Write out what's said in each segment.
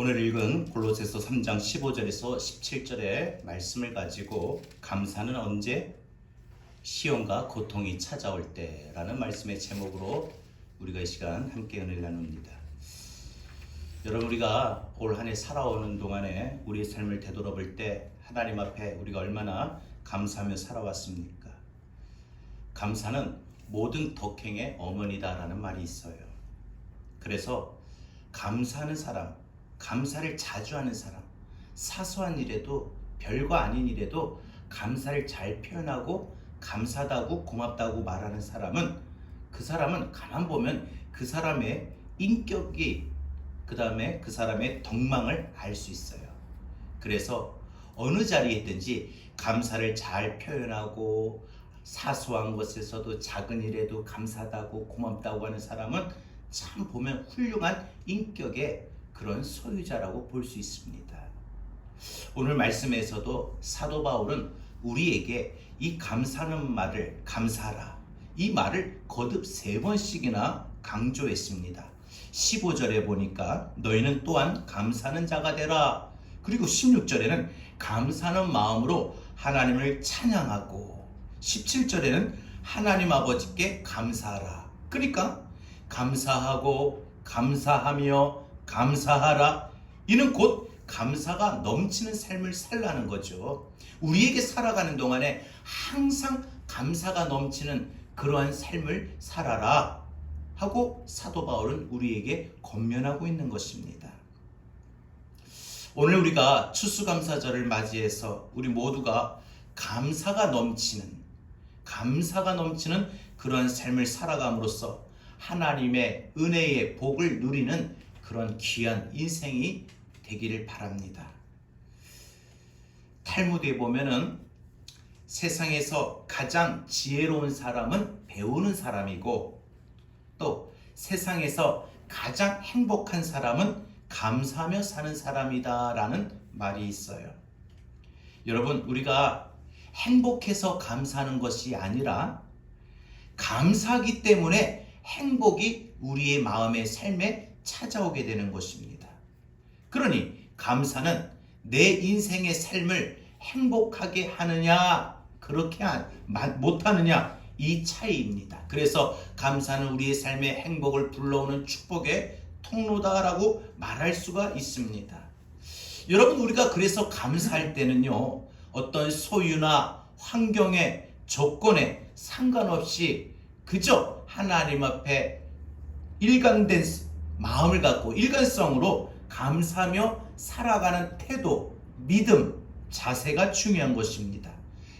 오늘 읽은 골로새서 3장 15절에서 17절의 말씀을 가지고 감사는 언제? 시험과 고통이 찾아올 때라는 말씀의 제목으로 우리가 이 시간 함께 은혜를 나눕니다. 여러분, 우리가 올 한 해 살아오는 동안에 우리의 삶을 되돌아볼 때 하나님 앞에 우리가 얼마나 감사하며 살아왔습니까? 감사는 모든 덕행의 어머니다라는 말이 있어요. 그래서 감사하는 사람, 감사를 자주 하는 사람, 사소한 일에도 별거 아닌 일에도 감사를 잘 표현하고 감사하다고 고맙다고 말하는 사람은 그 사람은 가만 보면 그 사람의 인격이 그 다음에 그 사람의 덕망을 알 수 있어요. 그래서 어느 자리에 있든지 감사를 잘 표현하고 사소한 것에서도 작은 일에도 감사하다고 고맙다고 하는 사람은 참 보면 훌륭한 인격의 그런 소유자라고 볼 수 있습니다. 오늘 말씀에서도 사도 바울은 우리에게 이 감사하는 말을 감사하라, 이 말을 거듭 3번씩이나 강조했습니다. 15절에 보니까 너희는 또한 감사하는 자가 되라. 그리고 16절에는 감사하는 마음으로 하나님을 찬양하고 17절에는 하나님 아버지께 감사하라. 그러니까 감사하고 감사하며 감사하라. 이는 곧 감사가 넘치는 삶을 살라는 거죠. 우리에게 살아가는 동안에 항상 감사가 넘치는 그러한 삶을 살아라 하고 사도 바울은 우리에게 권면하고 있는 것입니다. 오늘 우리가 추수감사절을 맞이해서 우리 모두가 감사가 넘치는 그러한 삶을 살아감으로써 하나님의 은혜의 복을 누리는 그런 귀한 인생이 되기를 바랍니다. 탈무드에 보면은 세상에서 가장 지혜로운 사람은 배우는 사람이고 또 세상에서 가장 행복한 사람은 감사하며 사는 사람이다 라는 말이 있어요. 여러분, 우리가 행복해서 감사하는 것이 아니라 감사하기 때문에 행복이 우리의 마음의 삶에 찾아오게 되는 것입니다. 그러니 감사는 내 인생의 삶을 행복하게 하느냐 그렇게 못하느냐 이 차이입니다. 그래서 감사는 우리의 삶의 행복을 불러오는 축복의 통로다라고 말할 수가 있습니다. 여러분, 우리가 그래서 감사할 때는요, 어떤 소유나 환경에 조건에 상관없이 그저 하나님 앞에 일관된 마음을 갖고 일관성으로 감사하며 살아가는 태도, 믿음, 자세가 중요한 것입니다.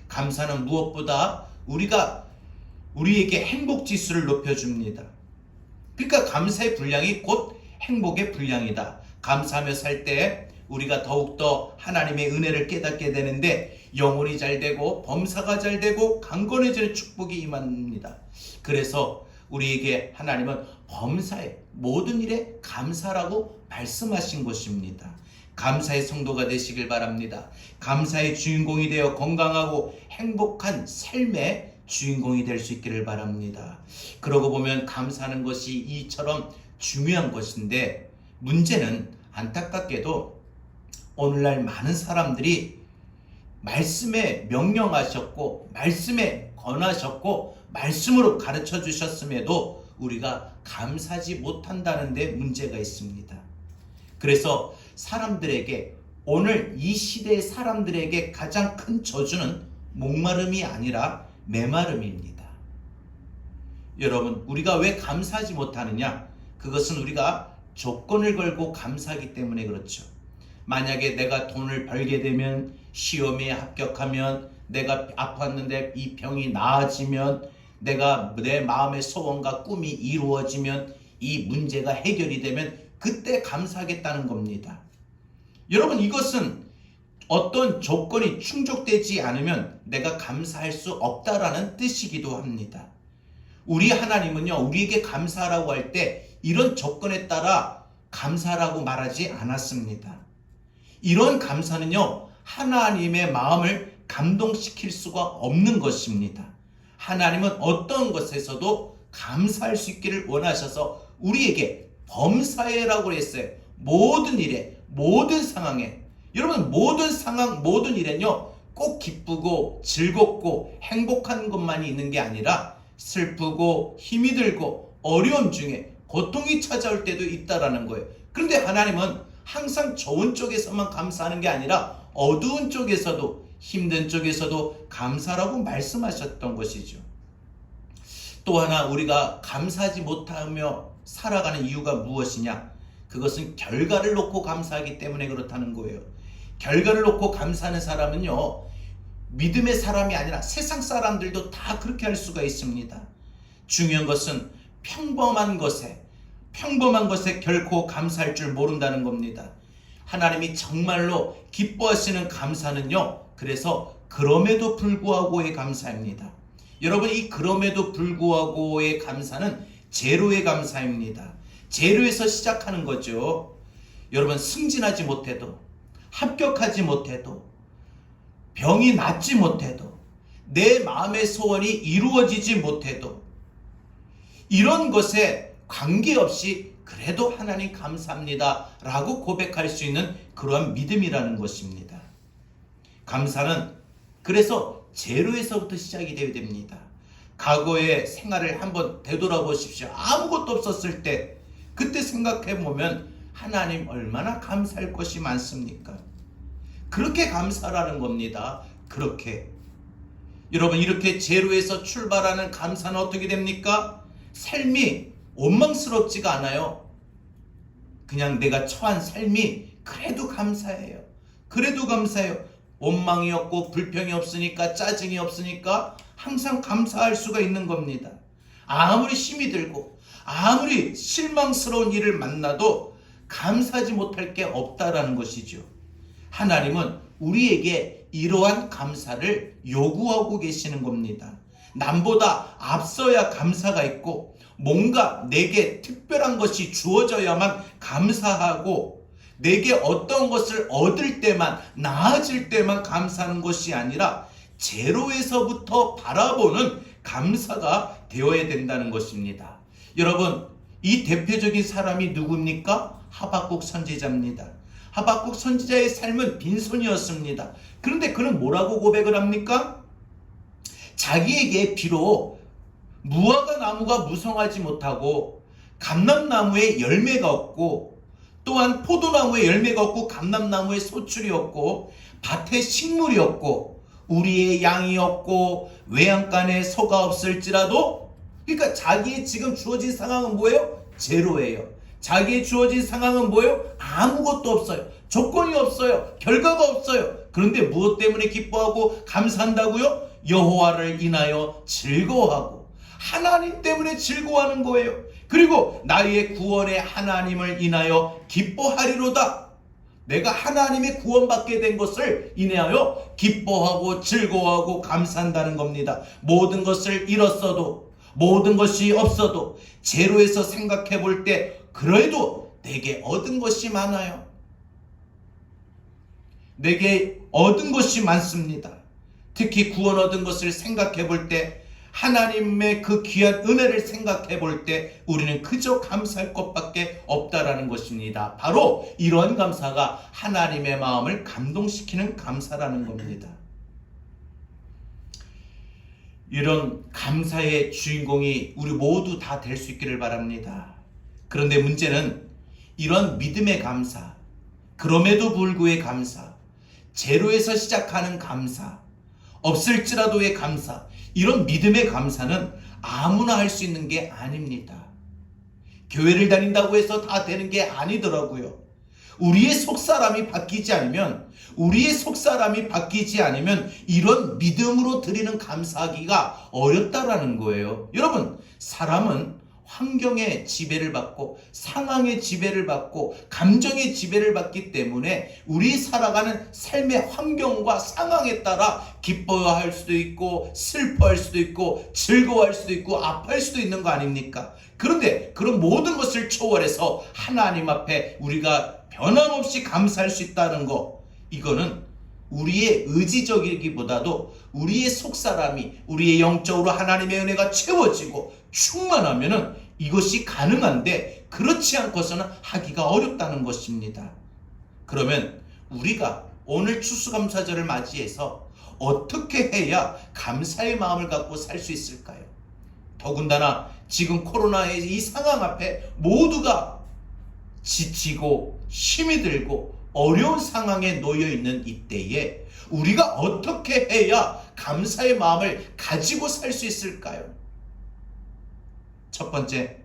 감사는 무엇보다 우리에게 행복 지수를 높여줍니다. 그러니까 감사의 분량이 곧 행복의 분량이다. 감사하며 살 때 우리가 더욱더 하나님의 은혜를 깨닫게 되는데 영혼이 잘 되고 범사가 잘 되고 강건해지는 축복이 임합니다. 그래서 우리에게 하나님은 범사에 모든 일에 감사라고 말씀하신 것입니다. 감사의 성도가 되시길 바랍니다. 감사의 주인공이 되어 건강하고 행복한 삶의 주인공이 될 수 있기를 바랍니다. 그러고 보면 감사하는 것이 이처럼 중요한 것인데 문제는 안타깝게도 오늘날 많은 사람들이 말씀에 명령하셨고 말씀에 권하셨고 말씀으로 가르쳐 주셨음에도 우리가 감사하지 못한다는 데 문제가 있습니다. 그래서 사람들에게 오늘 이 시대의 사람들에게 가장 큰 저주는 목마름이 아니라 메마름입니다. 여러분, 우리가 왜 감사하지 못하느냐? 그것은 우리가 조건을 걸고 감사하기 때문에 그렇죠. 만약에 내가 돈을 벌게 되면, 시험에 합격하면, 내가 아팠는데 이 병이 나아지면, 내가 내 마음의 소원과 꿈이 이루어지면, 이 문제가 해결이 되면 그때 감사하겠다는 겁니다. 여러분, 이것은 어떤 조건이 충족되지 않으면 내가 감사할 수 없다라는 뜻이기도 합니다. 우리 하나님은요, 우리에게 감사하라고 할 때 이런 조건에 따라 감사라고 말하지 않았습니다. 이런 감사는요, 하나님의 마음을 감동시킬 수가 없는 것입니다. 하나님은 어떤 것에서도 감사할 수 있기를 원하셔서 우리에게 범사에라고 했어요. 모든 일에, 모든 상황에, 여러분 모든 상황, 모든 일에는요 꼭 기쁘고 즐겁고 행복한 것만이 있는 게 아니라 슬프고 힘이 들고 어려움 중에 고통이 찾아올 때도 있다라는 거예요. 그런데 하나님은 항상 좋은 쪽에서만 감사하는 게 아니라 어두운 쪽에서도, 힘든 쪽에서도 감사라고 말씀하셨던 것이죠. 또 하나 우리가 감사하지 못하며 살아가는 이유가 무엇이냐? 그것은 결과를 놓고 감사하기 때문에 그렇다는 거예요. 결과를 놓고 감사하는 사람은요 믿음의 사람이 아니라 세상 사람들도 다 그렇게 할 수가 있습니다. 중요한 것은 평범한 것에 결코 감사할 줄 모른다는 겁니다. 하나님이 정말로 기뻐하시는 감사는요 그래서 그럼에도 불구하고의 감사입니다. 여러분, 이 그럼에도 불구하고의 감사는 제로의 감사입니다. 제로에서 시작하는 거죠. 여러분, 승진하지 못해도, 합격하지 못해도, 병이 낫지 못해도, 내 마음의 소원이 이루어지지 못해도, 이런 것에 관계없이 그래도 하나님 감사합니다 라고 고백할 수 있는 그러한 믿음이라는 것입니다. 감사는 그래서 제로에서부터 시작이 되어야 됩니다. 과거의 생활을 한번 되돌아보십시오. 아무것도 없었을 때 그때 생각해보면 하나님 얼마나 감사할 것이 많습니까? 그렇게 감사라는 겁니다. 그렇게. 여러분, 이렇게 제로에서 출발하는 감사는 어떻게 됩니까? 삶이 원망스럽지가 않아요. 그냥 내가 처한 삶이 그래도 감사해요. 그래도 감사해요. 원망이 없고 불평이 없으니까, 짜증이 없으니까 항상 감사할 수가 있는 겁니다. 아무리 힘이 들고 아무리 실망스러운 일을 만나도 감사하지 못할 게 없다라는 것이죠. 하나님은 우리에게 이러한 감사를 요구하고 계시는 겁니다. 남보다 앞서야 감사가 있고 뭔가 내게 특별한 것이 주어져야만 감사하고, 내게 어떤 것을 얻을 때만, 나아질 때만 감사하는 것이 아니라 제로에서부터 바라보는 감사가 되어야 된다는 것입니다. 여러분, 이 대표적인 사람이 누굽니까? 하박국 선지자입니다. 하박국 선지자의 삶은 빈손이었습니다. 그런데 그는 뭐라고 고백을 합니까? 자기에게 비록 무화과 나무가 무성하지 못하고 감람나무에 열매가 없고, 또한 포도나무에 열매가 없고 감람나무에 소출이 없고 밭에 식물이 없고 우리의 양이 없고 외양간에 소가 없을지라도, 그러니까 자기의 지금 주어진 상황은 뭐예요? 제로예요. 자기의 주어진 상황은 뭐예요? 아무것도 없어요. 조건이 없어요. 결과가 없어요. 그런데 무엇 때문에 기뻐하고 감사한다고요? 여호와를 인하여 즐거워하고 하나님 때문에 즐거워하는 거예요. 그리고 나의 구원의 하나님을 인하여 기뻐하리로다. 내가 하나님의 구원받게 된 것을 인하여 기뻐하고 즐거워하고 감사한다는 겁니다. 모든 것을 잃었어도, 모든 것이 없어도 제로에서 생각해 볼 때 그래도 내게 얻은 것이 많아요. 내게 얻은 것이 많습니다. 특히 구원 얻은 것을 생각해 볼 때, 하나님의 그 귀한 은혜를 생각해 볼 때 우리는 그저 감사할 것밖에 없다라는 것입니다. 바로 이런 감사가 하나님의 마음을 감동시키는 감사라는 겁니다. 이런 감사의 주인공이 우리 모두 다 될 수 있기를 바랍니다. 그런데 문제는 이런 믿음의 감사, 그럼에도 불구의 감사, 제로에서 시작하는 감사, 없을지라도의 감사, 이런 믿음의 감사는 아무나 할 수 있는 게 아닙니다. 교회를 다닌다고 해서 다 되는 게 아니더라고요. 우리의 속사람이 바뀌지 않으면 이런 믿음으로 드리는 감사하기가 어렵다라는 거예요. 여러분, 사람은 환경의 지배를 받고 상황의 지배를 받고 감정의 지배를 받기 때문에 우리 살아가는 삶의 환경과 상황에 따라 기뻐할 수도 있고 슬퍼할 수도 있고 즐거워할 수도 있고 아파할 수도 있는 거 아닙니까? 그런데 그런 모든 것을 초월해서 하나님 앞에 우리가 변함없이 감사할 수 있다는 거, 이거는 우리의 의지적이기보다도 우리의 속사람이, 우리의 영적으로 하나님의 은혜가 채워지고 충만하면은 이것이 가능한데, 그렇지 않고서는 하기가 어렵다는 것입니다. 그러면 우리가 오늘 추수감사절을 맞이해서 어떻게 해야 감사의 마음을 갖고 살 수 있을까요? 더군다나 지금 코로나의 이 상황 앞에 모두가 지치고 힘이 들고 어려운 상황에 놓여 있는 이때에 우리가 어떻게 해야 감사의 마음을 가지고 살 수 있을까요? 첫 번째,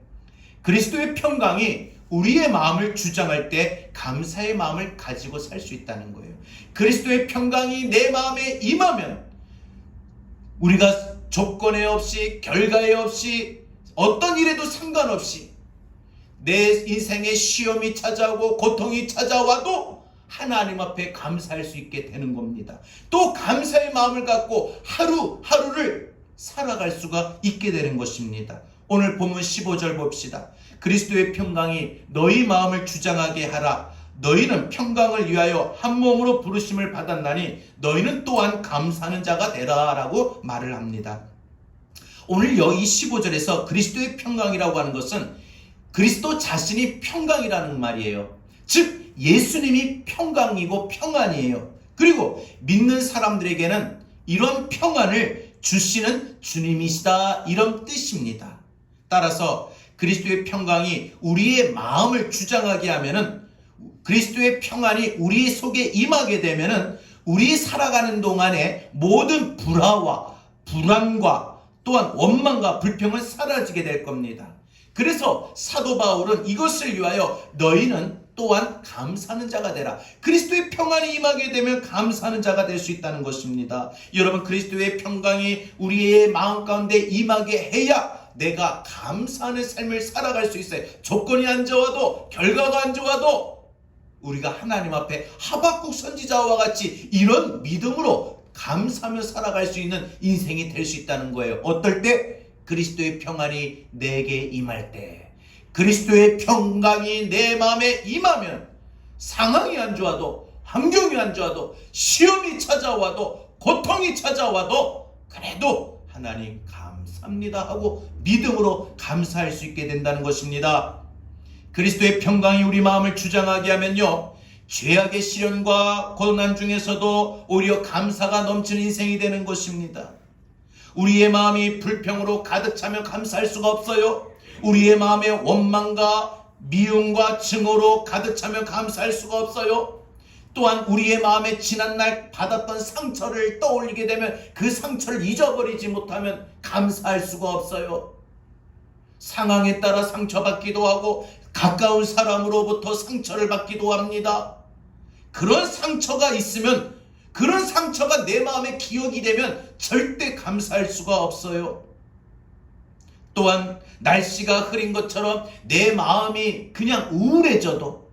그리스도의 평강이 우리의 마음을 주장할 때 감사의 마음을 가지고 살 수 있다는 거예요. 그리스도의 평강이 내 마음에 임하면 우리가 조건에 없이 결과에 없이 어떤 일에도 상관없이 내 인생에 시험이 찾아오고 고통이 찾아와도 하나님 앞에 감사할 수 있게 되는 겁니다. 또 감사의 마음을 갖고 하루하루를 살아갈 수가 있게 되는 것입니다. 오늘 본문 15절 봅시다. 그리스도의 평강이 너희 마음을 주장하게 하라. 너희는 평강을 위하여 한 몸으로 부르심을 받았나니 너희는 또한 감사하는 자가 되라 라고 말을 합니다. 오늘 여기 15절에서 그리스도의 평강이라고 하는 것은 그리스도 자신이 평강이라는 말이에요. 즉 예수님이 평강이고 평안이에요. 그리고 믿는 사람들에게는 이런 평안을 주시는 주님이시다, 이런 뜻입니다. 따라서 그리스도의 평강이 우리의 마음을 주장하게 하면은, 그리스도의 평안이 우리 속에 임하게 되면은 우리 살아가는 동안에 모든 불화와 불안과 또한 원망과 불평은 사라지게 될 겁니다. 그래서 사도 바울은 이것을 위하여 너희는 또한 감사하는 자가 되라. 그리스도의 평안이 임하게 되면 감사하는 자가 될 수 있다는 것입니다. 여러분, 그리스도의 평강이 우리의 마음 가운데 임하게 해야 내가 감사하는 삶을 살아갈 수 있어요. 조건이 안 좋아도, 결과가 안 좋아도 우리가 하나님 앞에 하박국 선지자와 같이 이런 믿음으로 감사하며 살아갈 수 있는 인생이 될 수 있다는 거예요. 어떨 때? 그리스도의 평안이 내게 임할 때. 그리스도의 평강이 내 마음에 임하면 상황이 안 좋아도, 환경이 안 좋아도, 시험이 찾아와도, 고통이 찾아와도 그래도 하나님 감사합니다 하고 믿음으로 감사할 수 있게 된다는 것입니다. 그리스도의 평강이 우리 마음을 주장하게 하면요, 죄악의 시련과 고난 중에서도 오히려 감사가 넘치는 인생이 되는 것입니다. 우리의 마음이 불평으로 가득 차면 감사할 수가 없어요. 우리의 마음에 원망과 미움과 증오로 가득 차면 감사할 수가 없어요. 또한 우리의 마음에 지난날 받았던 상처를 떠올리게 되면 그 상처를 잊어버리지 못하면 감사할 수가 없어요. 상황에 따라 상처받기도 하고 가까운 사람으로부터 상처를 받기도 합니다. 그런 상처가 있으면, 그런 상처가 내 마음에 기억이 되면 절대 감사할 수가 없어요. 또한 날씨가 흐린 것처럼 내 마음이 그냥 우울해져도,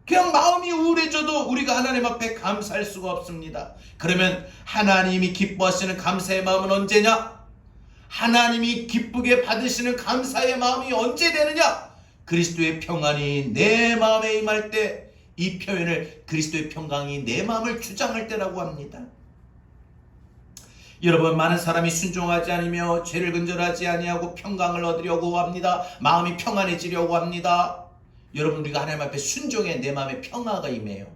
그냥 마음이 우울해져도 우리가 하나님 앞에 감사할 수가 없습니다. 그러면 하나님이 기뻐하시는 감사의 마음은 언제냐? 하나님이 기쁘게 받으시는 감사의 마음이 언제 되느냐? 그리스도의 평안이 내 마음에 임할 때, 이 표현을 그리스도의 평강이 내 마음을 주장할 때라고 합니다. 여러분, 많은 사람이 순종하지 않으며 죄를 근절하지 아니하고 평강을 얻으려고 합니다. 마음이 평안해지려고 합니다. 여러분, 우리가 하나님 앞에 순종해 내 마음에 평화가 임해요.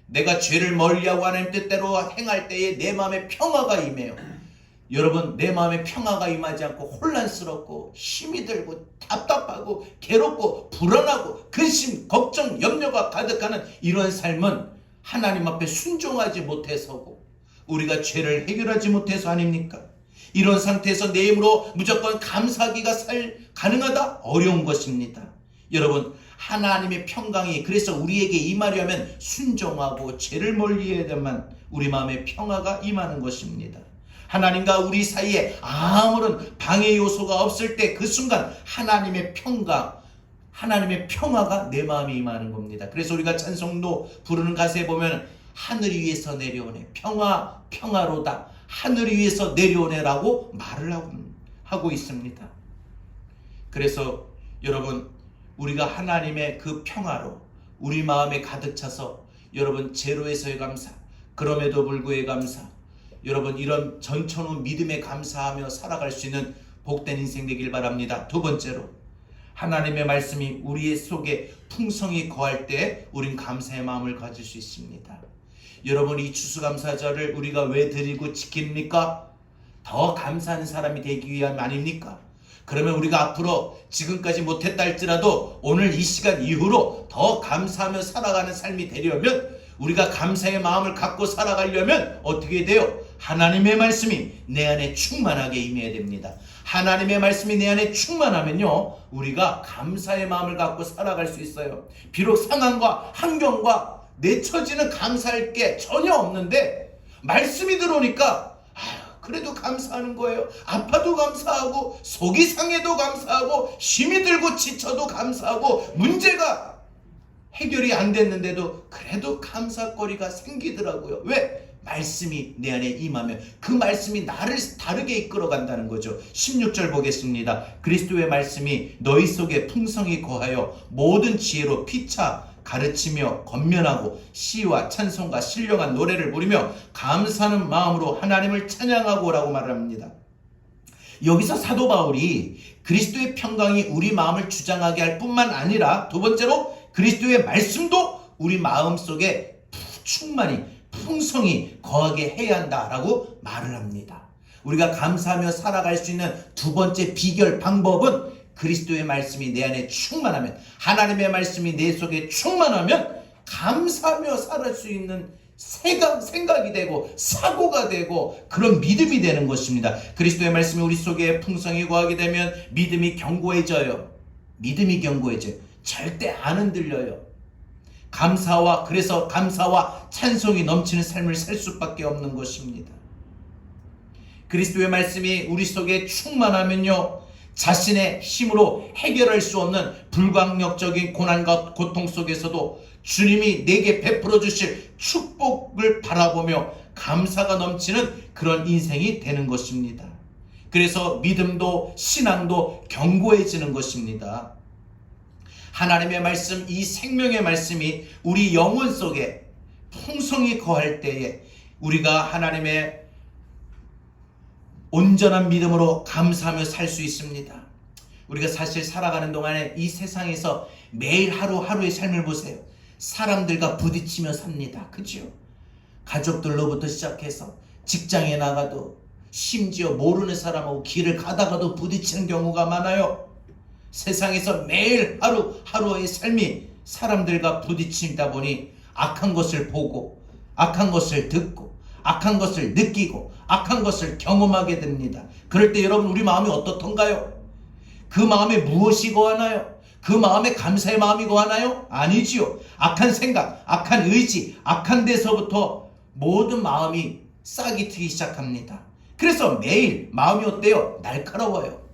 내가 죄를 멀리하고 하나님 뜻대로 행할 때에 내 마음에 평화가 임해요. 여러분, 내 마음에 평화가 임하지 않고 혼란스럽고 힘이 들고 답답하고 괴롭고 불안하고 근심, 걱정, 염려가 가득하는 이런 삶은 하나님 앞에 순종하지 못해서고 우리가 죄를 해결하지 못해서 아닙니까? 이런 상태에서 내 힘으로 무조건 감사하기가 가능하다? 어려운 것입니다. 여러분, 하나님의 평강이 그래서 우리에게 임하려면 순종하고 죄를 멀리해야 되만 우리 마음에 평화가 임하는 것입니다. 하나님과 우리 사이에 아무런 방해 요소가 없을 때 그 순간 하나님의 평강, 하나님의 평화가 내 마음에 임하는 겁니다. 그래서 우리가 찬송도 부르는 가사에 보면 하늘 위에서 내려오네, 평화 평화로다, 하늘 위에서 내려오네라고 말을 하고 있습니다. 그래서 여러분, 우리가 하나님의 그 평화로 우리 마음에 가득 차서 여러분 제로에서의 감사, 그럼에도 불구의 감사, 여러분 이런 전천후 믿음에 감사하며 살아갈 수 있는 복된 인생 되길 바랍니다. 두 번째로, 하나님의 말씀이 우리의 속에 풍성히 거할 때 우린 감사의 마음을 가질 수 있습니다. 여러분, 이 추수감사절을 우리가 왜 드리고 지킵니까? 더 감사하는 사람이 되기 위함 아닙니까? 그러면 우리가 앞으로 지금까지 못했다 할지라도 오늘 이 시간 이후로 더 감사하며 살아가는 삶이 되려면, 우리가 감사의 마음을 갖고 살아가려면 어떻게 돼요? 하나님의 말씀이 내 안에 충만하게 임해야 됩니다. 하나님의 말씀이 내 안에 충만하면요, 우리가 감사의 마음을 갖고 살아갈 수 있어요. 비록 상황과 환경과 내 처지는 감사할 게 전혀 없는데 말씀이 들어오니까 그래도 감사하는 거예요. 아파도 감사하고, 속이 상해도 감사하고, 힘이 들고 지쳐도 감사하고, 문제가 해결이 안 됐는데도 그래도 감사거리가 생기더라고요. 왜? 말씀이 내 안에 임하면 그 말씀이 나를 다르게 이끌어간다는 거죠. 16절 보겠습니다. 그리스도의 말씀이 너희 속에 풍성히 거하여 모든 지혜로 피차 가르치며 권면하고 시와 찬송과 신령한 노래를 부르며 감사하는 마음으로 하나님을 찬양하고 라고 말을 합니다. 여기서 사도 바울이 그리스도의 평강이 우리 마음을 주장하게 할 뿐만 아니라, 두 번째로 그리스도의 말씀도 우리 마음속에 충만히 풍성히 거하게 해야 한다라고 말을 합니다. 우리가 감사하며 살아갈 수 있는 두 번째 비결 방법은 그리스도의 말씀이 내 안에 충만하면, 하나님의 말씀이 내 속에 충만하면 감사하며 살아갈 수 있는 생각이 되고 사고가 되고 그런 믿음이 되는 것입니다. 그리스도의 말씀이 우리 속에 풍성히 거하게 되면 믿음이 견고해져요. 믿음이 견고해져요. 절대 안 흔들려요. 그래서 감사와 찬송이 넘치는 삶을 살 수밖에 없는 것입니다. 그리스도의 말씀이 우리 속에 충만하면요, 자신의 힘으로 해결할 수 없는 불가항력적인 고난과 고통 속에서도 주님이 내게 베풀어 주실 축복을 바라보며 감사가 넘치는 그런 인생이 되는 것입니다. 그래서 믿음도 신앙도 견고해지는 것입니다. 하나님의 말씀, 이 생명의 말씀이 우리 영혼 속에 풍성히 거할 때에 우리가 하나님의 온전한 믿음으로 감사하며 살 수 있습니다. 우리가 사실 살아가는 동안에 이 세상에서 매일 하루하루의 삶을 보세요. 사람들과 부딪히며 삽니다. 그죠? 가족들로부터 시작해서 직장에 나가도, 심지어 모르는 사람하고 길을 가다가도 부딪히는 경우가 많아요. 세상에서 매일 하루하루의 삶이 사람들과 부딪히다 보니 악한 것을 보고, 악한 것을 듣고, 악한 것을 느끼고, 악한 것을 경험하게 됩니다. 그럴 때 여러분, 우리 마음이 어떻던가요? 그 마음에 무엇이 거하나요? 그 마음에 감사의 마음이 거하나요? 아니지요. 악한 생각, 악한 의지, 악한 데서부터 모든 마음이 싹이 트기 시작합니다. 그래서 매일 마음이 어때요? 날카로워요.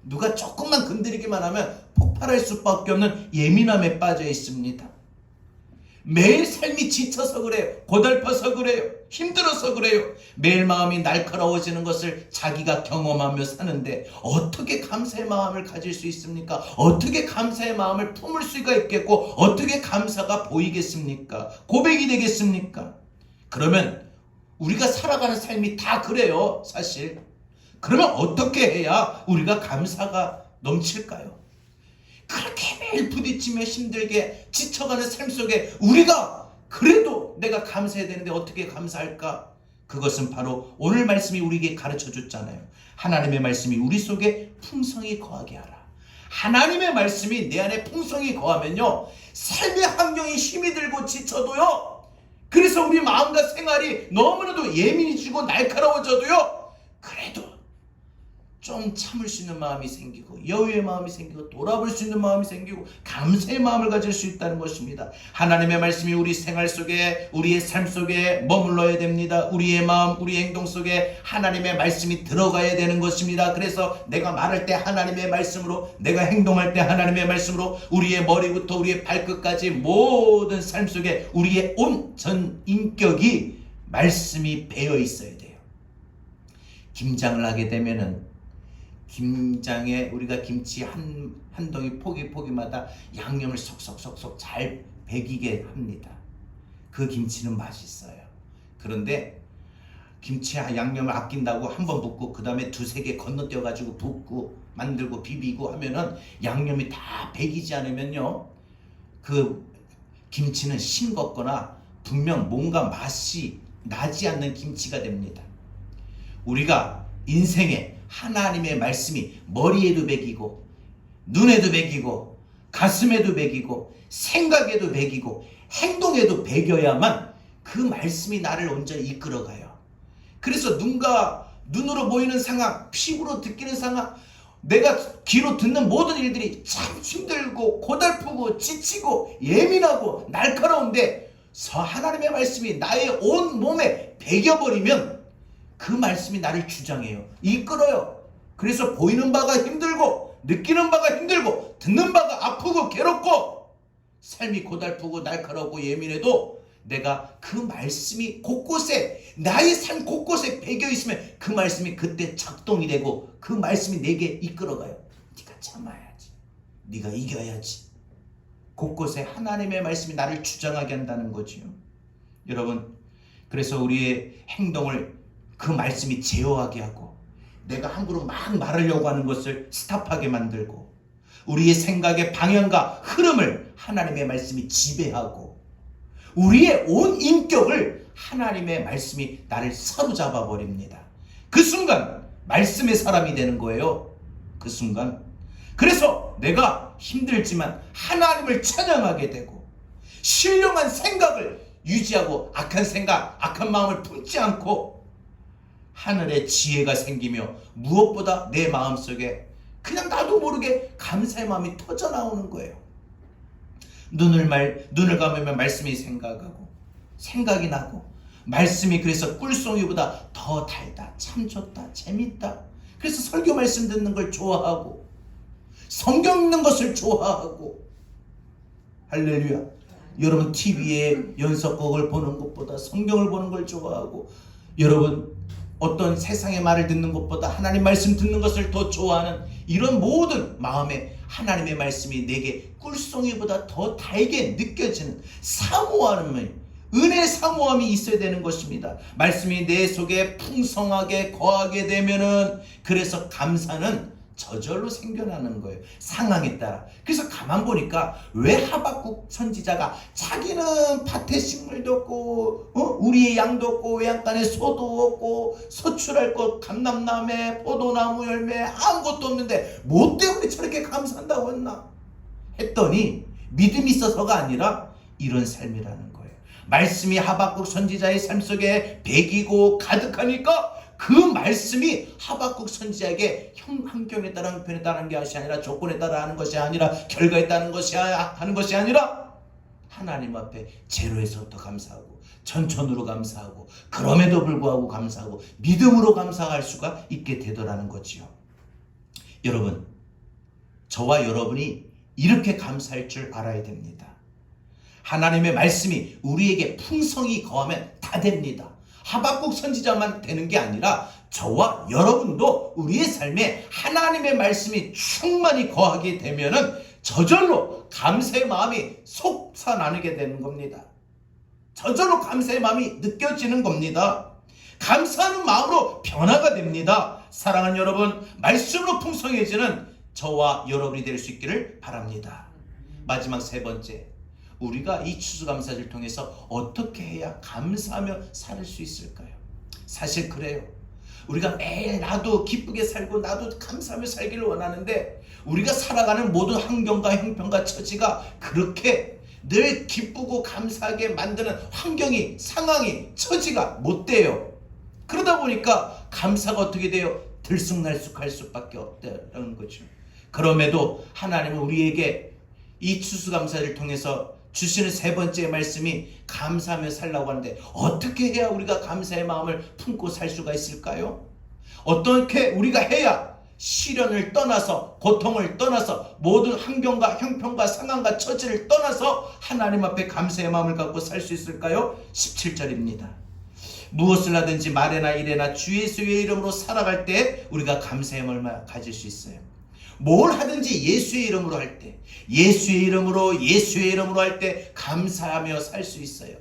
누가 조금만 건드리기만 하면 폭발할 수밖에 없는 예민함에 빠져 있습니다. 매일 삶이 지쳐서 그래요. 고달퍼서 그래요. 힘들어서 그래요. 매일 마음이 날카로워지는 것을 자기가 경험하며 사는데 어떻게 감사의 마음을 가질 수 있습니까? 어떻게 감사의 마음을 품을 수가 있겠고 어떻게 감사가 보이겠습니까? 고백이 되겠습니까? 그러면 우리가 살아가는 삶이 다 그래요, 사실. 그러면 어떻게 해야 우리가 감사가 넘칠까요? 그렇게 매일 부딪히며 힘들게 지쳐가는 삶 속에 우리가 그래도 내가 감사해야 되는데 어떻게 감사할까? 그것은 바로 오늘 말씀이 우리에게 가르쳐 줬잖아요. 하나님의 말씀이 우리 속에 풍성히 거하게 하라. 하나님의 말씀이 내 안에 풍성히 거하면요, 삶의 환경이 힘이 들고 지쳐도요, 그래서 우리 마음과 생활이 너무나도 예민해지고 날카로워져도요, 그래도 좀 참을 수 있는 마음이 생기고 여유의 마음이 생기고 돌아볼 수 있는 마음이 생기고 감사의 마음을 가질 수 있다는 것입니다. 하나님의 말씀이 우리 생활 속에, 우리의 삶 속에 머물러야 됩니다. 우리의 마음, 우리 행동 속에 하나님의 말씀이 들어가야 되는 것입니다. 그래서 내가 말할 때 하나님의 말씀으로, 내가 행동할 때 하나님의 말씀으로, 우리의 머리부터 우리의 발끝까지 모든 삶 속에 우리의 온 전 인격이 말씀이 배어 있어야 돼요. 김장을 하게 되면은 김장에 우리가 김치 한 덩이 포기마다 양념을 속속속속 잘 배기게 합니다. 그 김치는 맛있어요. 그런데 김치 양념을 아낀다고 한 번 붓고 그 다음에 두세 개 건너뛰어 가지고 붓고 만들고 비비고 하면은 양념이 다 배기지 않으면요 그 김치는 싱겁거나 분명 뭔가 맛이 나지 않는 김치가 됩니다. 우리가 인생에 하나님의 말씀이 머리에도 배기고 눈에도 배기고 가슴에도 배기고 생각에도 배기고 행동에도 배겨야만 그 말씀이 나를 온전히 이끌어가요. 그래서 눈으로 보이는 상황, 피부로 느끼는 상황, 내가 귀로 듣는 모든 일들이 참 힘들고 고달프고 지치고 예민하고 날카로운데 하나님의 말씀이 나의 온 몸에 배겨버리면 그 말씀이 나를 주장해요. 이끌어요. 그래서 보이는 바가 힘들고 느끼는 바가 힘들고 듣는 바가 아프고 괴롭고 삶이 고달프고 날카롭고 예민해도 내가 그 말씀이 곳곳에 나의 삶 곳곳에 배겨 있으면 그 말씀이 그때 작동이 되고 그 말씀이 내게 이끌어가요. 네가 참아야지. 네가 이겨야지. 곳곳에 하나님의 말씀이 나를 주장하게 한다는 거지요. 여러분, 그래서 우리의 행동을 그 말씀이 제어하게 하고 내가 함부로 막 말하려고 하는 것을 스탑하게 만들고 우리의 생각의 방향과 흐름을 하나님의 말씀이 지배하고 우리의 온 인격을 하나님의 말씀이 나를 사로잡아 버립니다. 그 순간 말씀의 사람이 되는 거예요. 그 순간. 그래서 내가 힘들지만 하나님을 찬양하게 되고 신령한 생각을 유지하고 악한 생각, 악한 마음을 품지 않고 하늘의 지혜가 생기며 무엇보다 내 마음속에 그냥 나도 모르게 감사의 마음이 터져 나오는 거예요. 눈을 감으면 말씀이 생각이 나고 말씀이 그래서 꿀송이보다 더 달다, 참 좋다, 재밌다. 그래서 설교 말씀 듣는 걸 좋아하고 성경 읽는 것을 좋아하고 할렐루야. 여러분 TV에 연속곡을 보는 것보다 성경을 보는 걸 좋아하고 여러분 어떤 세상의 말을 듣는 것보다 하나님 말씀 듣는 것을 더 좋아하는 이런 모든 마음에 하나님의 말씀이 내게 꿀송이보다 더 달게 느껴지는 사모하는 은혜 사모함이 있어야 되는 것입니다. 말씀이 내 속에 풍성하게 거하게 되면은 그래서 감사는 저절로 생겨나는 거예요. 상황에 따라. 그래서 가만 보니까 왜 하박국 선지자가 자기는 밭에 식물도 없고 우리의 양도 없고 외양간에 소도 없고 소출할 것 감람나무에 포도나무 열매 아무것도 없는데 뭐 때문에 저렇게 감사한다고 했나 했더니 믿음이 있어서가 아니라 이런 삶이라는 거예요. 말씀이 하박국 선지자의 삶 속에 배기고 가득하니까 그 말씀이 하박국 선지자에게 환경에 따라 형편에 따른 것이 아니라 조건에 따라 하는 것이 아니라 결과에 따른 것이 하는 것이 아니라 하나님 앞에 제로에서부터 감사하고 전천으로 감사하고 그럼에도 불구하고 감사하고 믿음으로 감사할 수가 있게 되더라는 거지요. 여러분, 저와 여러분이 이렇게 감사할 줄 알아야 됩니다. 하나님의 말씀이 우리에게 풍성히 거하면 다 됩니다. 하박국 선지자만 되는 게 아니라 저와 여러분도 우리의 삶에 하나님의 말씀이 충만히 거하게 되면은 저절로 감사의 마음이 솟아나게 되는 겁니다. 저절로 감사의 마음이 느껴지는 겁니다. 감사하는 마음으로 변화가 됩니다. 사랑하는 여러분, 말씀으로 풍성해지는 저와 여러분이 될 수 있기를 바랍니다. 마지막 세 번째, 우리가 이 추수감사를 통해서 어떻게 해야 감사하며 살 수 있을까요? 사실 그래요. 우리가 매일 나도 기쁘게 살고 나도 감사하며 살기를 원하는데 우리가 살아가는 모든 환경과 형편과 처지가 그렇게 늘 기쁘고 감사하게 만드는 환경이, 상황이, 처지가 못 돼요. 그러다 보니까 감사가 어떻게 돼요? 들쑥날쑥할 수밖에 없다는 거죠. 그럼에도 하나님은 우리에게 이 추수감사를 통해서 주시는 세 번째 말씀이 감사하며 살라고 하는데 어떻게 해야 우리가 감사의 마음을 품고 살 수가 있을까요? 어떻게 우리가 해야 시련을 떠나서 고통을 떠나서 모든 환경과 형편과 상황과 처지를 떠나서 하나님 앞에 감사의 마음을 갖고 살 수 있을까요? 17절입니다. 무엇을 하든지 말에나 일에나 주 예수의 이름으로 살아갈 때 우리가 감사의 마음을 가질 수 있어요. 뭘 하든지 예수의 이름으로 할 때, 예수의 이름으로 할 때 감사하며 살 수 있어요.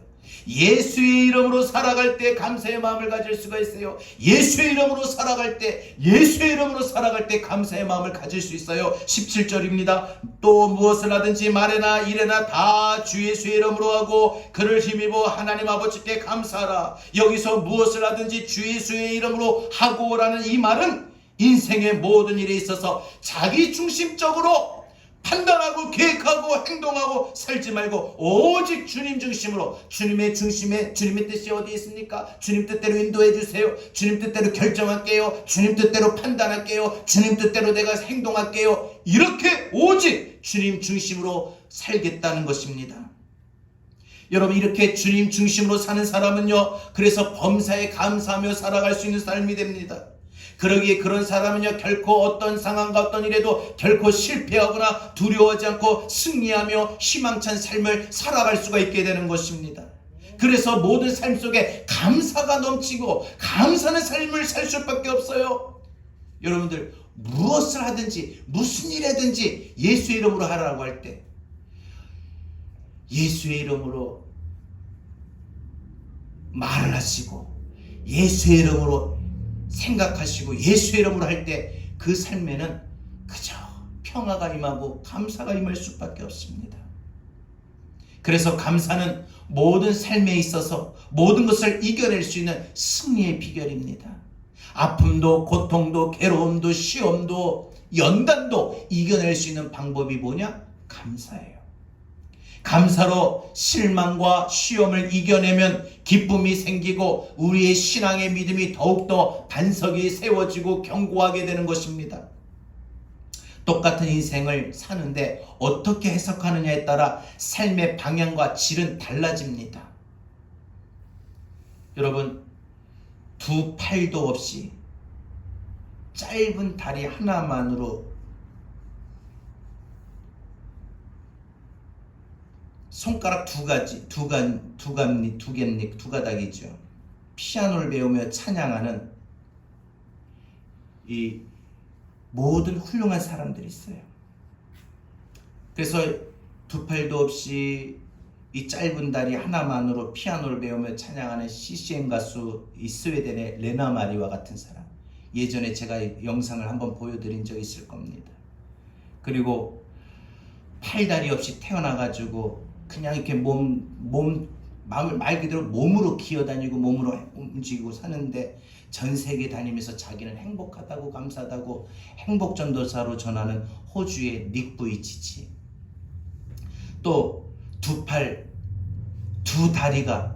예수의 이름으로 살아갈 때 감사의 마음을 가질 수가 있어요. 예수의 이름으로 살아갈 때, 예수의 이름으로 살아갈 때 감사의 마음을 가질 수 있어요. 17절입니다. 또 무엇을 하든지 말에나 이래나 다 주 예수의 이름으로 하고 그를 힘입어 하나님 아버지께 감사하라. 여기서 무엇을 하든지 주 예수의 이름으로 하고라는 이 말은 인생의 모든 일에 있어서 자기 중심적으로 판단하고 계획하고 행동하고 살지 말고 오직 주님 중심으로, 주님의 중심에 주님의 뜻이 어디 있습니까? 주님 뜻대로 인도해 주세요. 주님 뜻대로 결정할게요. 주님 뜻대로 판단할게요. 주님 뜻대로 내가 행동할게요. 이렇게 오직 주님 중심으로 살겠다는 것입니다. 여러분, 이렇게 주님 중심으로 사는 사람은요, 그래서 범사에 감사하며 살아갈 수 있는 삶이 됩니다. 그러기에 그런 사람은요, 결코 어떤 상황과 어떤 일에도 결코 실패하거나 두려워하지 않고 승리하며 희망찬 삶을 살아갈 수가 있게 되는 것입니다. 그래서 모든 삶 속에 감사가 넘치고 감사하는 삶을 살 수밖에 없어요. 여러분들, 무엇을 하든지 무슨 일이든지 예수의 이름으로 하라고 할 때 예수의 이름으로 말을 하시고 예수의 이름으로 생각하시고 예수의 이름으로 할 때 그 삶에는 그저 평화가 임하고 감사가 임할 수밖에 없습니다. 그래서 감사는 모든 삶에 있어서 모든 것을 이겨낼 수 있는 승리의 비결입니다. 아픔도 고통도 괴로움도 시험도 연단도 이겨낼 수 있는 방법이 뭐냐? 감사예요. 감사로 실망과 시험을 이겨내면 기쁨이 생기고 우리의 신앙의 믿음이 더욱더 반석이 세워지고 견고하게 되는 것입니다. 똑같은 인생을 사는데 어떻게 해석하느냐에 따라 삶의 방향과 질은 달라집니다. 여러분, 두 팔도 없이 짧은 다리 하나만으로 손가락 두 가닥이죠. 피아노를 배우며 찬양하는 이 모든 훌륭한 사람들이 있어요. 그래서 두 팔도 없이 이 짧은 다리 하나만으로 피아노를 배우며 찬양하는 CCM 가수, 이 스웨덴의 레나 마리와 같은 사람, 예전에 제가 영상을 한번 보여드린 적이 있을 겁니다. 그리고 팔다리 없이 태어나가지고 그냥 이렇게 마음을 말 그대로 몸으로 기어다니고 몸으로 움직이고 사는데 전 세계 다니면서 자기는 행복하다고 감사하다고 행복전도사로 전하는 호주의 닉 부이치치. 또 두 팔, 두 다리가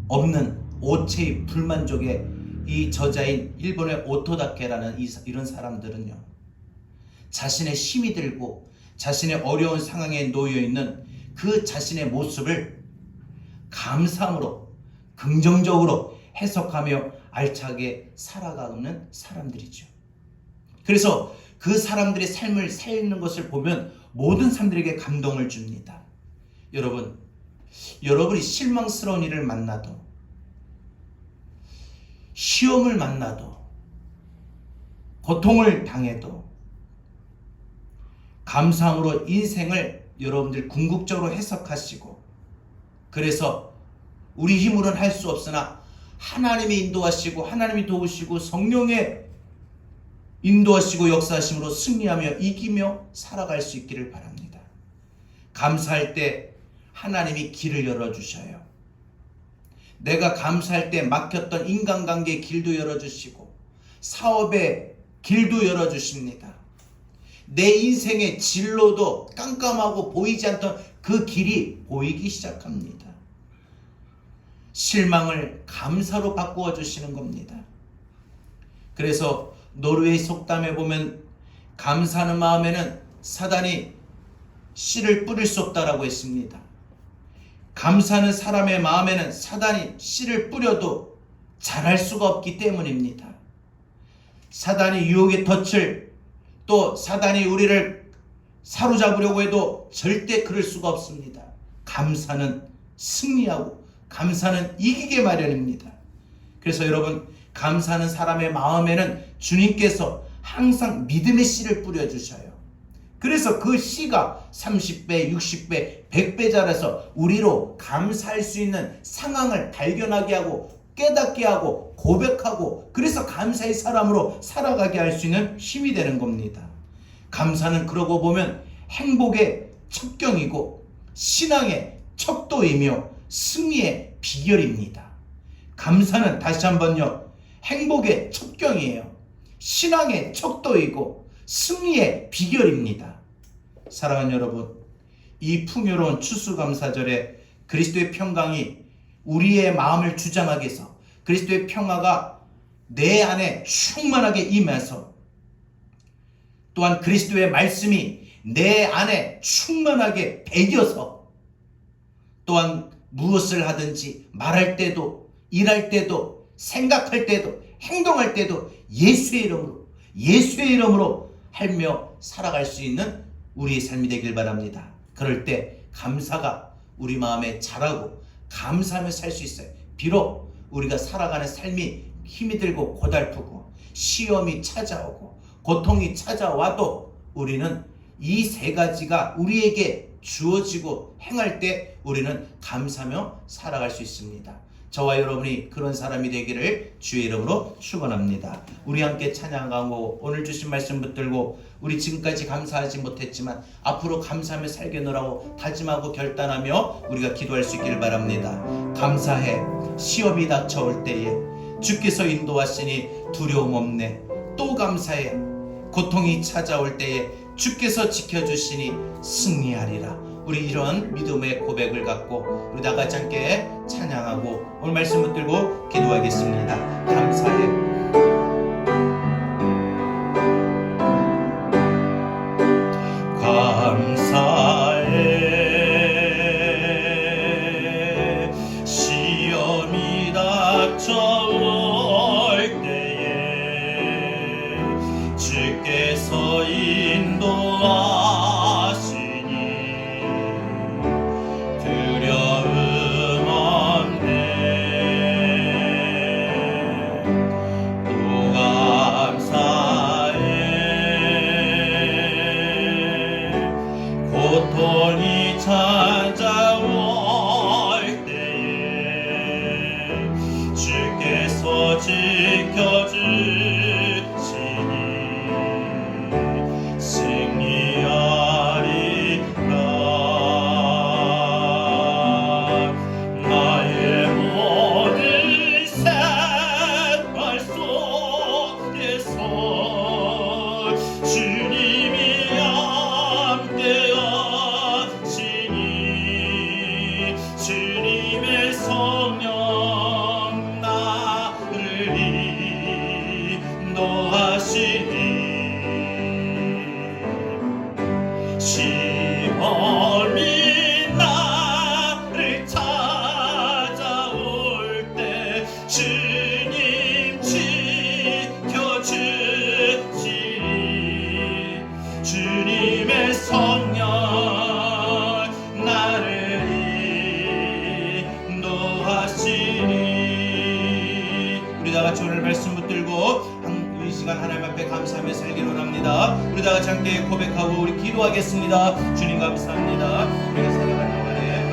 없는 오체의 불만족의 이 저자인 일본의 오토다케라는 이런 사람들은요, 자신의 힘이 들고 자신의 어려운 상황에 놓여있는 그 자신의 모습을 감사함으로 긍정적으로 해석하며 알차게 살아가는 사람들이죠. 그래서 그 사람들의 삶을 살는 것을 보면 모든 사람들에게 감동을 줍니다. 여러분이 실망스러운 일을 만나도, 시험을 만나도, 고통을 당해도 감사함으로 인생을 여러분들 궁극적으로 해석하시고, 그래서 우리 힘으로는 할 수 없으나 하나님이 인도하시고 하나님이 도우시고 성령의 인도하시고 역사하심으로 승리하며 이기며 살아갈 수 있기를 바랍니다. 감사할 때 하나님이 길을 열어주셔요. 내가 감사할 때 막혔던 인간관계의 길도 열어주시고 사업의 길도 열어주십니다. 내 인생의 진로도 깜깜하고 보이지 않던 그 길이 보이기 시작합니다. 실망을 감사로 바꾸어 주시는 겁니다. 그래서 노르웨이 속담에 보면 감사하는 마음에는 사단이 씨를 뿌릴 수 없다라고 했습니다. 감사하는 사람의 마음에는 사단이 씨를 뿌려도 자랄 수가 없기 때문입니다. 사단이 유혹의 덫을, 또 사단이 우리를 사로잡으려고 해도 절대 그럴 수가 없습니다. 감사는 승리하고 감사는 이기게 마련입니다. 그래서 여러분, 감사하는 사람의 마음에는 주님께서 항상 믿음의 씨를 뿌려주셔요. 그래서 그 씨가 30배, 60배, 100배 자라서 우리로 감사할 수 있는 상황을 발견하게 하고 깨닫게 하고 고백하고 그래서 감사의 사람으로 살아가게 할 수 있는 힘이 되는 겁니다. 감사는 그러고 보면 행복의 첩경이고 신앙의 척도이며 승리의 비결입니다. 감사는 다시 한번요, 행복의 첩경이에요. 신앙의 척도이고 승리의 비결입니다. 사랑하는 여러분, 이 풍요로운 추수감사절에 그리스도의 평강이 우리의 마음을 주장하게 해서 그리스도의 평화가 내 안에 충만하게 임해서 또한 그리스도의 말씀이 내 안에 충만하게 배겨서 또한 무엇을 하든지 말할 때도 일할 때도 생각할 때도 행동할 때도 예수의 이름으로 하며 살아갈 수 있는 우리의 삶이 되길 바랍니다. 그럴 때 감사가 우리 마음에 자라고 감사하며 살 수 있어요. 비록 우리가 살아가는 삶이 힘이 들고 고달프고 시험이 찾아오고 고통이 찾아와도 우리는 이 세 가지가 우리에게 주어지고 행할 때 우리는 감사하며 살아갈 수 있습니다. 저와 여러분이 그런 사람이 되기를 주의 이름으로 축원합니다. 우리 함께 찬양하고 오늘 주신 말씀 붙들고 우리 지금까지 감사하지 못했지만 앞으로 감사하며 살겠노라고 다짐하고 결단하며 우리가 기도할 수 있기를 바랍니다. 감사해. 시험이 닥쳐올 때에 주께서 인도하시니 두려움 없네. 또 감사해. 고통이 찾아올 때에 주께서 지켜주시니 승리하리라. 우리 이런 믿음의 고백을 갖고 우리 나같이 함께 찬양하고 오늘 말씀 붙들고 기도하겠습니다. 감사해. 감사해. 시험이 닥쳐올 때에 주께서 인도하시니 두려움 없네. 또 감사해. 고통이 찾아올 때에 주께서 지켜주시니 승리하리라. 나의 모든 생활 속에서 주님이 함께하시니 주님의 성령 나를 인도하시니 시험이 나를 찾아올 때 주님 지켜주시니 주님의 성령 나를 인도하시니. 우리 다같이 오늘 말씀 붙들고 이 시간 하나님 앞에 감사하며 살기를 원합니다. 우리 다같이 함께 고백하고 우리 기도하겠습니다. 주님 감사합니다. 우리가 살아가는 동안에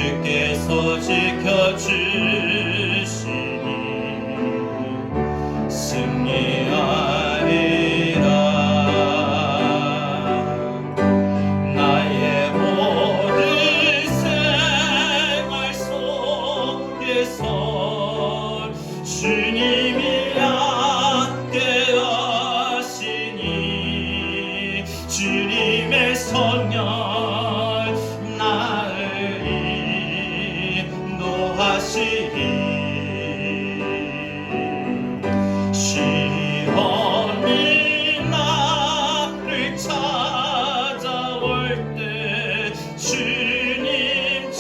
주께서 지켜주시니 승리하리라. 나의 모든 생활 속에서 주님이 함께 하시니 주님의 성령 나를 인도하시리. 시험이 나를 찾아올 때 주님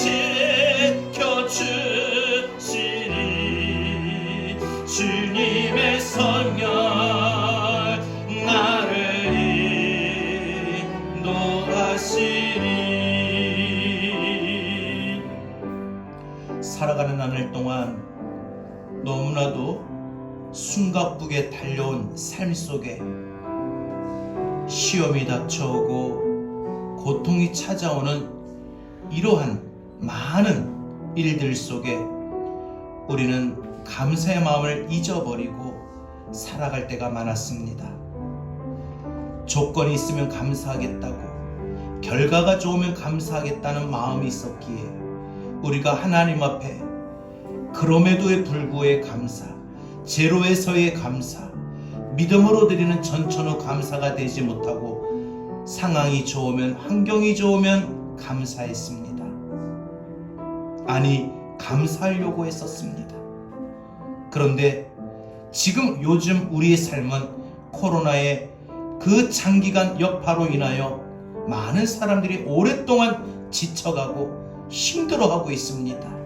지켜주시리. 주님의 성령 나를 인도하시리. 살아가는 나날 동안 너무나도 숨가쁘게 달려온 삶 속에 시험이 닥쳐오고 고통이 찾아오는 이러한 많은 일들 속에 우리는 감사의 마음을 잊어버리고 살아갈 때가 많았습니다. 조건이 있으면 감사하겠다고, 결과가 좋으면 감사하겠다는 마음이 있었기에 우리가 하나님 앞에 그럼에도에 불구의 감사, 제로에서의 감사, 믿음으로 드리는 전천후 감사가 되지 못하고 상황이 좋으면, 환경이 좋으면 감사했습니다. 아니, 감사하려고 했었습니다. 그런데 지금 요즘 우리의 삶은 코로나의 그 장기간 여파로 인하여 많은 사람들이 오랫동안 지쳐가고 힘들어하고 있습니다.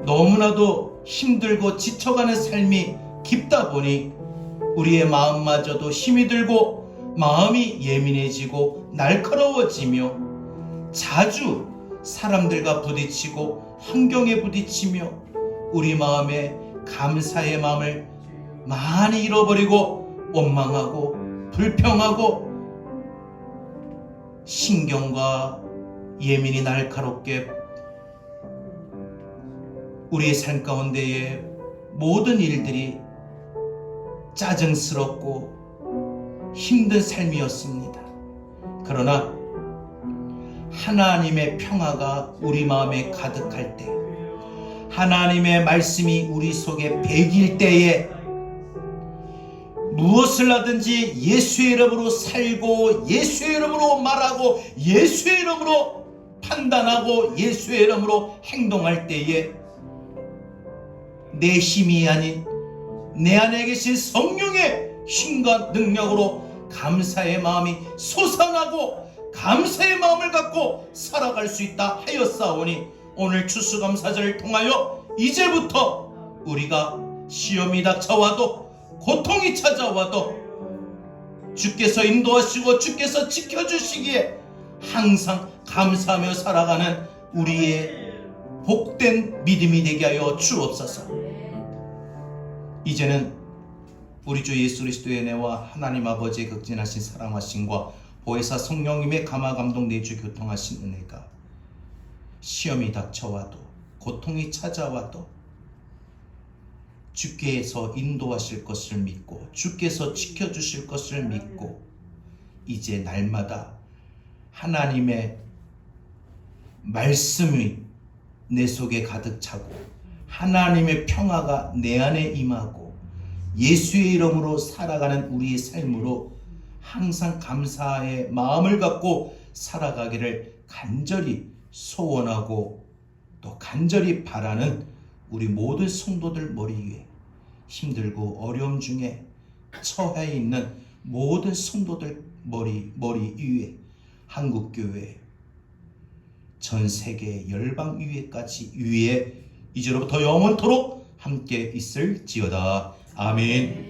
너무나도 힘들고 지쳐가는 삶이 깊다 보니 우리의 마음마저도 힘이 들고 마음이 예민해지고 날카로워지며 자주 사람들과 부딪히고 환경에 부딪히며 우리 마음에 감사의 마음을 많이 잃어버리고 원망하고 불평하고 신경과 예민이 날카롭게 우리의 삶 가운데의 모든 일들이 짜증스럽고 힘든 삶이었습니다. 그러나 하나님의 평화가 우리 마음에 가득할 때, 하나님의 말씀이 우리 속에 배길 때에 무엇을 하든지 예수의 이름으로 살고 예수의 이름으로 말하고 예수의 이름으로 판단하고 예수의 이름으로 행동할 때에 내 힘이 아닌 내 안에 계신 성령의 힘과 능력으로 감사의 마음이 솟아나고 감사의 마음을 갖고 살아갈 수 있다 하였사오니 오늘 추수감사절을 통하여 이제부터 우리가 시험이 닥쳐와도 고통이 찾아와도 주께서 인도하시고 주께서 지켜주시기에 항상 감사하며 살아가는 우리의 복된 믿음이 되게 하여 주옵소서. 이제는 우리 주 예수 그리스도의 은혜와 하나님 아버지의 극진하신 사랑하심과 보혜사 성령님의 감화 감동 내주 교통하신 은혜가 시험이 닥쳐와도 고통이 찾아와도 주께서 인도하실 것을 믿고 주께서 지켜주실 것을 믿고 이제 날마다 하나님의 말씀이 내 속에 가득 차고 하나님의 평화가 내 안에 임하고 예수의 이름으로 살아가는 우리의 삶으로 항상 감사의 마음을 갖고 살아가기를 간절히 소원하고 또 간절히 바라는 우리 모든 성도들 머리 위에, 힘들고 어려움 중에 처해 있는 모든 성도들 머리 위에, 한국교회 전 세계 열방 위에 이제로부터 영원토록 함께 있을지어다. 아멘.